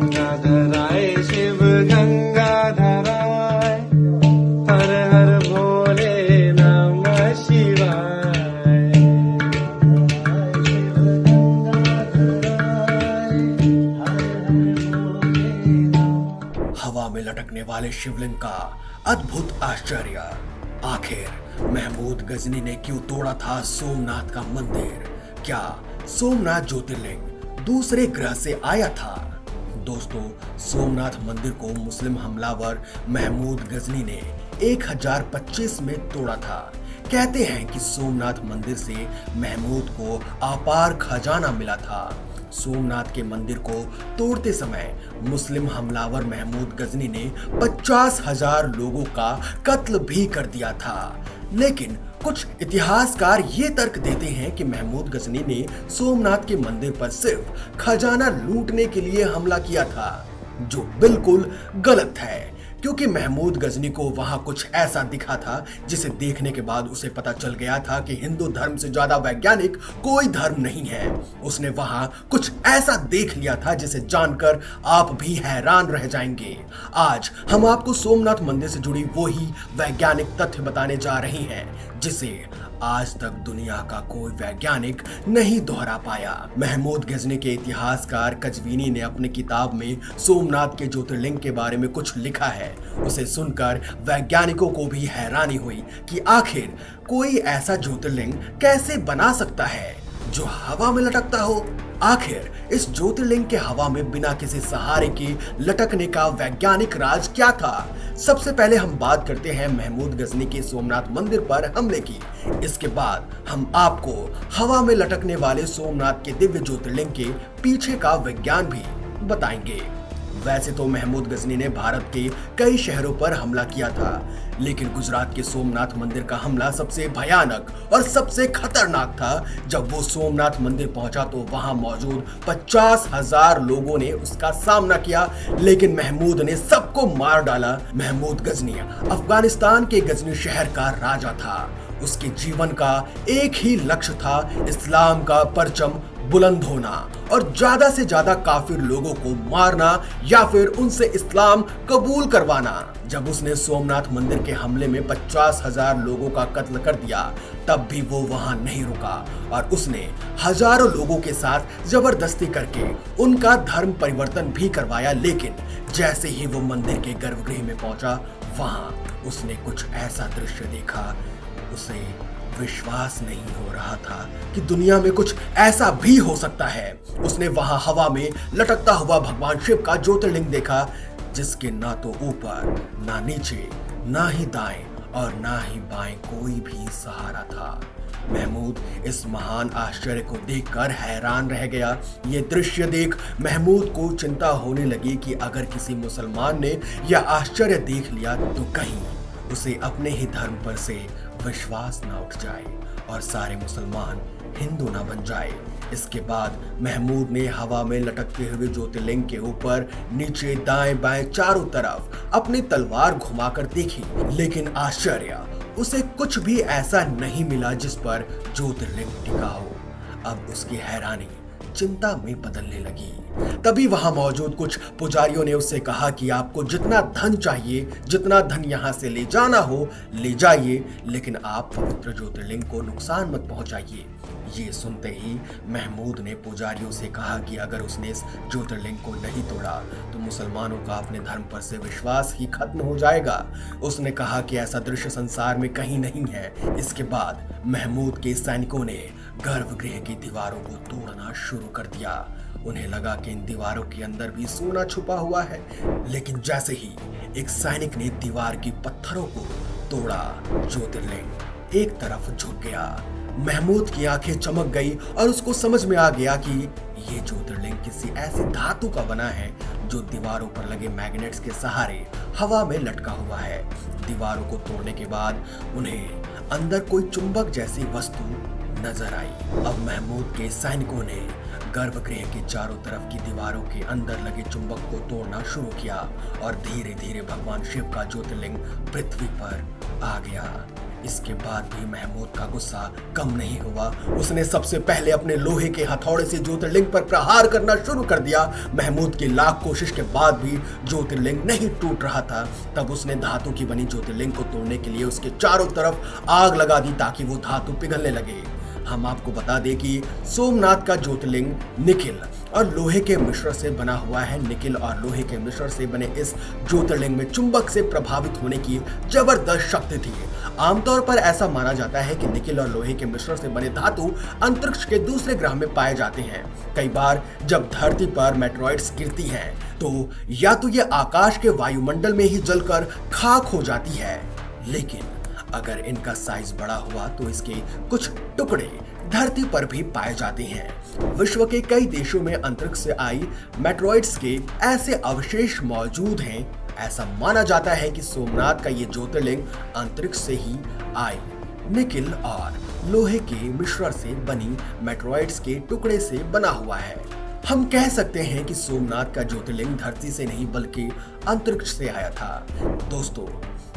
गंगाधराय शिव गंगाधराय, हर हर भोले नमः शिवाय। शिव गंगाधराय, हर हर भोले नमः। हवा में लटकने वाले शिवलिंग का अद्भुत आश्चर्य। आखिर महमूद गजनी ने क्यों तोड़ा था सोमनाथ का मंदिर? क्या सोमनाथ ज्योतिर्लिंग दूसरे ग्रह से आया था? दोस्तों, सोमनाथ मंदिर को मुस्लिम हमलावर महमूद गजनी ने 1025 में तोड़ा था। कहते हैं कि सोमनाथ मंदिर से महमूद को अपार खजाना मिला था। सोमनाथ के मंदिर को तोड़ते समय मुस्लिम हमलावर महमूद गजनी ने 50,000 लोगों का कत्ल भी कर दिया था। लेकिन कुछ इतिहासकार ये तर्क देते हैं कि महमूद गजनी ने सोमनाथ के मंदिर पर सिर्फ खजाना लूटने के लिए हमला किया था, जो बिल्कुल गलत है। क्योंकि महमूद गजनी को वहां कुछ ऐसा दिखा था जिसे देखने के बाद उसे पता चल गया था कि हिंदू धर्म से ज्यादा वैज्ञानिक कोई धर्म नहीं है। उसने वहां कुछ ऐसा देख लिया था जिसे जानकर आप भी हैरान रह जाएंगे। आज हम आपको सोमनाथ मंदिर से जुड़ी वो ही वैज्ञानिक तथ्य बताने जा रहे हैं जिसे आज तक दुनिया का कोई वैज्ञानिक नहीं दोहरा पाया। महमूद गजनी के इतिहासकार कजवीनी ने अपनी किताब में सोमनाथ के ज्योतिर्लिंग के बारे में कुछ लिखा है। उसे सुनकर वैज्ञानिकों को भी हैरानी हुई कि आखिर कोई ऐसा ज्योतिर्लिंग कैसे बना सकता है जो हवा में लटकता हो। आखिर इस ज्योतिर्लिंग के हवा में बिना किसी सहारे के लटकने का वैज्ञानिक राज क्या था? सबसे पहले हम बात करते हैं महमूद गजनी के सोमनाथ मंदिर पर हमले की। इसके बाद हम आपको हवा में लटकने वाले सोमनाथ के दिव्य ज्योतिर्लिंग के पीछे का विज्ञान भी बताएंगे। वैसे तो महमूद गजनी ने भारत के कई शहरों पर हमला किया था, लेकिन गुजरात के सोमनाथ मंदिर का हमला सबसे भयानक और सबसे खतरनाक था। जब वो सोमनाथ मंदिर पहुंचा तो वहां मौजूद 50,000 लोगों ने उसका सामना किया, लेकिन महमूद ने सबको मार डाला। महमूद गजनी अफगानिस्तान के गजनी शहर का राजा था। उसके जीवन का एक ही लक्ष्य था, इस्लाम का परचम बुलंद होना और ज्यादा से ज्यादा काफिर लोगों को मारना या फिर उनसे इस्लाम कबूल करवाना। जब उसने सोमनाथ मंदिर के हमले में 50,000 लोगों का कत्ल कर दिया, तब भी वो वहां नहीं रुका और उसने हजारों लोगों के साथ जबरदस्ती करके उनका धर्म परिवर्तन भी करवाया। लेकिन जैसे ही वो मंदिर के गर्भगृह में पहुंचा, वहां उसने कुछ ऐसा दृश्य देखा, उसे विश्वास नहीं हो रहा था कि दुनिया में कुछ ऐसा भी हो सकता है। उसने वहां हवा में लटकता हुआ भगवान शिव का ज्योतिर्लिंग देखा, जिसके ना तो ऊपर ना नीचे ना ही दाएं और ना ही बाएं कोई भी सहारा था। महमूद इस महान आश्चर्य को देखकर हैरान रह गया। ये दृश्य देख महमूद को चिंता होने लगी कि अगर किसी मुसलमान ने यह आश्चर्य देख लिया तो कहीं उसे अपने ही धर्म पर से विश्वास ना उठ जाए और सारे मुसलमान हिंदू ना बन जाए। इसके बाद महमूद ने हवा में लटकते हुए ज्योतिर्लिंग के ऊपर नीचे दाएं बाएं चारों तरफ अपनी तलवार घुमाकर देखी, लेकिन आश्चर्य, उसे कुछ भी ऐसा नहीं मिला जिस पर ज्योतिर्लिंग टिका हो। अब उसकी हैरानी चिंता में बदलने लगी। तभी वहां मौजूद कुछ पुजारियों ने उससे कहा कि आपको जितना धन चाहिए, जितना धन यहाँ से ले जाना हो ले जाइए, लेकिन आप पवित्र ज्योतिर्लिंग को नुकसान मत पहुंचाइए। ये सुनते ही महमूद ने पुजारियों से कहा कि अगर उसने इस ज्योतिर्लिंग को नहीं तोड़ा तो मुसलमानों का अपने धर्म पर से विश्वास ही खत्म हो जाएगा। उसने कहा कि ऐसा दृश्य संसार में कहीं नहीं है। इसके बाद महमूद के सैनिकों ने गर्भगृह की दीवारों को तोड़ना शुरू कर दिया। उन्हें लगा कि इन दीवारों के अंदर भी सोना छुपा हुआ है, लेकिन जैसे ही एक सैनिक ने दीवार की पत्थरों को तोड़ा, ज्योतिर्लिंग एक तरफ झुक गया। महमूद की आंखें चमक गई और उसको समझ में आ गया कि ये ज्योतिर्लिंग किसी ऐसी धातु का बना है जो दीवारों पर लगे मैग्नेट्स के सहारे हवा में लटका हुआ है। दीवारों को तोड़ने के बाद उन्हें अंदर कोई चुंबक जैसी वस्तु नजर आई। अब महमूद के सैनिकों ने गर्भगृह के चारों तरफ की दीवारों के अंदर लगे चुंबक को तोड़ना शुरू किया और धीरे धीरे भगवान शिव का ज्योतिर्लिंग पृथ्वी पर आ गया। इसके बाद भी महमूद का गुस्सा कम नहीं हुआ। उसने सबसे पहले अपने लोहे के हथौड़े से ज्योतिर्लिंग पर प्रहार करना शुरू कर दिया। महमूद की लाख कोशिश के बाद भी ज्योतिर्लिंग नहीं टूट रहा था। तब उसने धातु की बनी ज्योतिर्लिंग को तोड़ने के लिए उसके चारों तरफ आग लगा दी ताकि वो धातु पिघलने लगे। हम आपको बता दें कि सोमनाथ का ज्योतिर्लिंग निकिल और लोहे के मिश्रण से बना हुआ है। निकिल और लोहे के मिश्रण से बने इस ज्योतिर्लिंग में चुंबक से प्रभावित होने की जबरदस्त शक्ति थी। आमतौर पर ऐसा माना जाता है कि निकिल और लोहे के मिश्रण से बने धातु अंतरिक्ष के दूसरे ग्रह में पाए जाते हैं। कई बार जब धरती पर मेटेरॉइड्स गिरती हैं तो या तो ये आकाश के वायुमंडल में ही जलकर खाक हो जाती है, लेकिन अगर इनका साइज बड़ा हुआ तो इसके कुछ टुकड़े धरती पर भी पाए जाते हैं। विश्व के कई देशों में अंतरिक्ष से आई मेटेरॉइड्स के ऐसे अवशेष मौजूद हैं। ऐसा माना जाता है कि सोमनाथ का ये ज्योतिर्लिंग अंतरिक्ष से ही आई निकिल और लोहे के मिश्रण से बनी मेटेरॉइड्स के टुकड़े से बना हुआ है। हम कह सकते हैं कि सोमनाथ का ज्योतिर्लिंग धरती से नहीं बल्कि अंतरिक्ष से आया था। दोस्तों,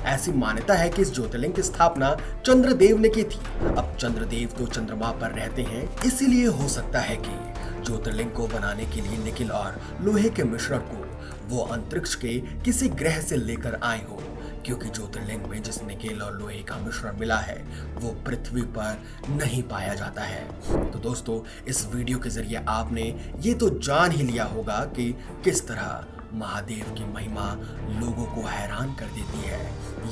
ऐसी मान्यता है कि इस ज्योतिर्लिंग की स्थापना चंद्रदेव ने की थी। अब चंद्रदेव तो चंद्रमा पर रहते हैं, इसीलिए हो सकता है कि ज्योतिर्लिंग को बनाने के लिए निकिल और लोहे के मिश्रण को वो अंतरिक्ष के किसी ग्रह से लेकर आए हो, क्योंकि ज्योतिर्लिंग में जिस निकिल और लोहे का मिश्रण मिला है वो पृथ्वी पर नहीं पाया जाता है। तो दोस्तों, इस वीडियो के जरिए आपने ये तो जान ही लिया होगा कि किस तरह महादेव की महिमा लोगों को हैरान कर देती है।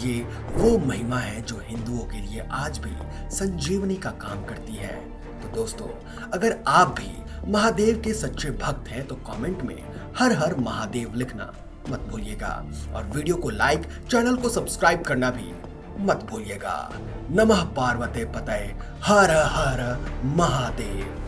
ये वो महिमा है जो हिंदुओं के लिए आज भी संजीवनी का काम करती है। तो दोस्तों, अगर आप भी महादेव के सच्चे भक्त हैं तो कमेंट में हर हर महादेव लिखना मत भूलिएगा और वीडियो को लाइक, चैनल को सब्सक्राइब करना भी मत भूलिएगा। नमः पार्वते पतये, हर हर महादेव।